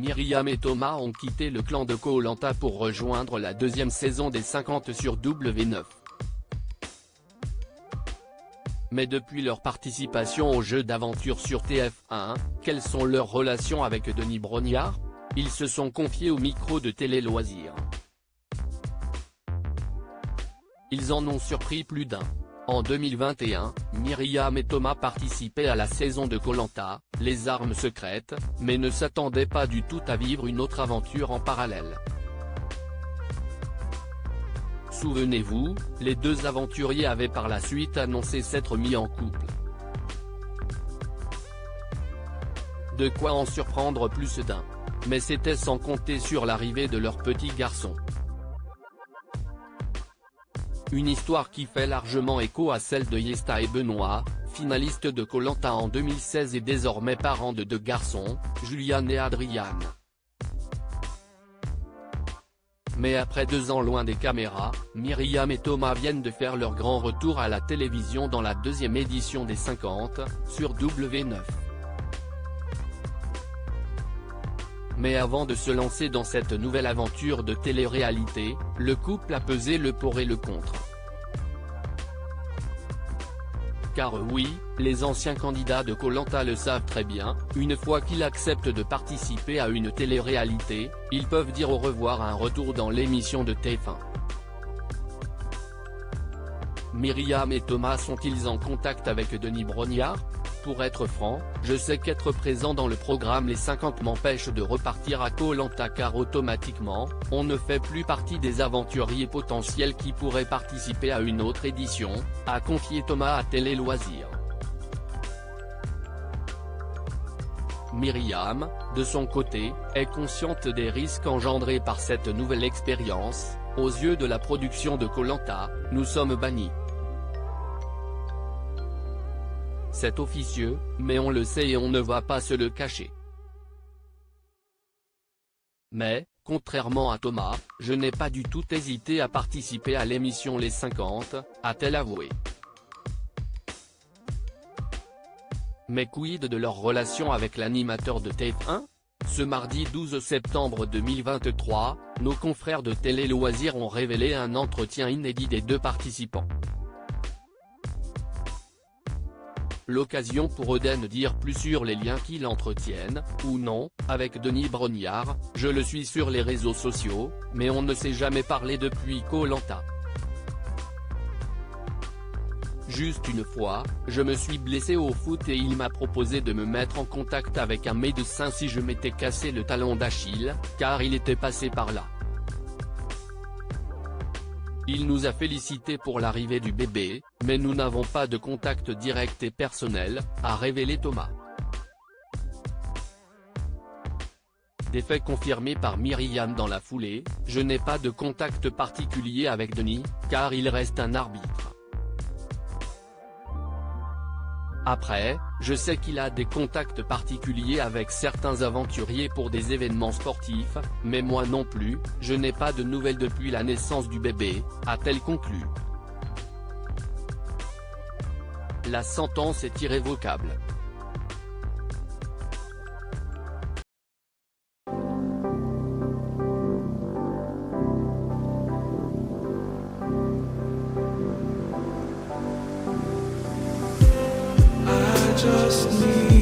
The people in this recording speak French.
Myriam et Thomas ont quitté le clan de Koh-Lanta pour rejoindre la deuxième saison des 50 sur W9. Mais depuis leur participation au jeu d'aventure sur TF1, quelles sont leurs relations avec Denis Brognard? Ils se sont confiés au micro de Télé Loisirs. Ils en ont surpris plus d'un. En 2021, Myriam et Thomas participaient à la saison de Koh-Lanta, les armes secrètes, mais ne s'attendaient pas du tout à vivre une autre aventure en parallèle. Souvenez-vous, les deux aventuriers avaient par la suite annoncé s'être mis en couple. De quoi en surprendre plus d'un. Mais c'était sans compter sur l'arrivée de leur petit garçon. Une histoire qui fait largement écho à celle de Yesta et Benoît, finalistes de Koh-Lanta en 2016 et désormais parents de deux garçons, Julian et Adrian. Mais après 2 ans loin des caméras, Myriam et Thomas viennent de faire leur grand retour à la télévision dans la deuxième édition des 50, sur W9. Mais avant de se lancer dans cette nouvelle aventure de télé-réalité, le couple a pesé le pour et le contre. Car oui, les anciens candidats de Koh-Lanta le savent très bien, une fois qu'ils acceptent de participer à une télé-réalité, ils peuvent dire au revoir à un retour dans l'émission de TF1. Myriam et Thomas sont-ils en contact avec Denis Brognard? Pour être franc, je sais qu'être présent dans le programme Les 50 m'empêche de repartir à Koh-Lanta car automatiquement, on ne fait plus partie des aventuriers potentiels qui pourraient participer à une autre édition, a confié Thomas à Télé Loisirs. Myriam, de son côté, est consciente des risques engendrés par cette nouvelle expérience. Aux yeux de la production de Koh-Lanta, nous sommes bannis. C'est officieux, mais on le sait et on ne va pas se le cacher. Mais, contrairement à Thomas, je n'ai pas du tout hésité à participer à l'émission Les 50, a-t-elle avoué. Mais quid de leur relation avec l'animateur de TF1? Ce mardi 12 septembre 2023, nos confrères de Télé Loisirs ont révélé un entretien inédit des deux participants. L'occasion pour eux de dire plus sur les liens qu'ils entretiennent, ou non, avec Denis Brognard. Je le suis sur les réseaux sociaux, mais on ne s'est jamais parlé depuis Koh-Lanta. Juste une fois, je me suis blessé au foot et il m'a proposé de me mettre en contact avec un médecin si je m'étais cassé le talon d'Achille, car il était passé par là. Il nous a félicités pour l'arrivée du bébé, mais nous n'avons pas de contact direct et personnel, a révélé Thomas. Des faits confirmés par Myriam dans la foulée, je n'ai pas de contact particulier avec Denis, car il reste un arbitre. Après, je sais qu'il a des contacts particuliers avec certains aventuriers pour des événements sportifs, mais moi non plus, je n'ai pas de nouvelles depuis la naissance du bébé, a-t-elle conclu. La sentence est irrévocable. Just need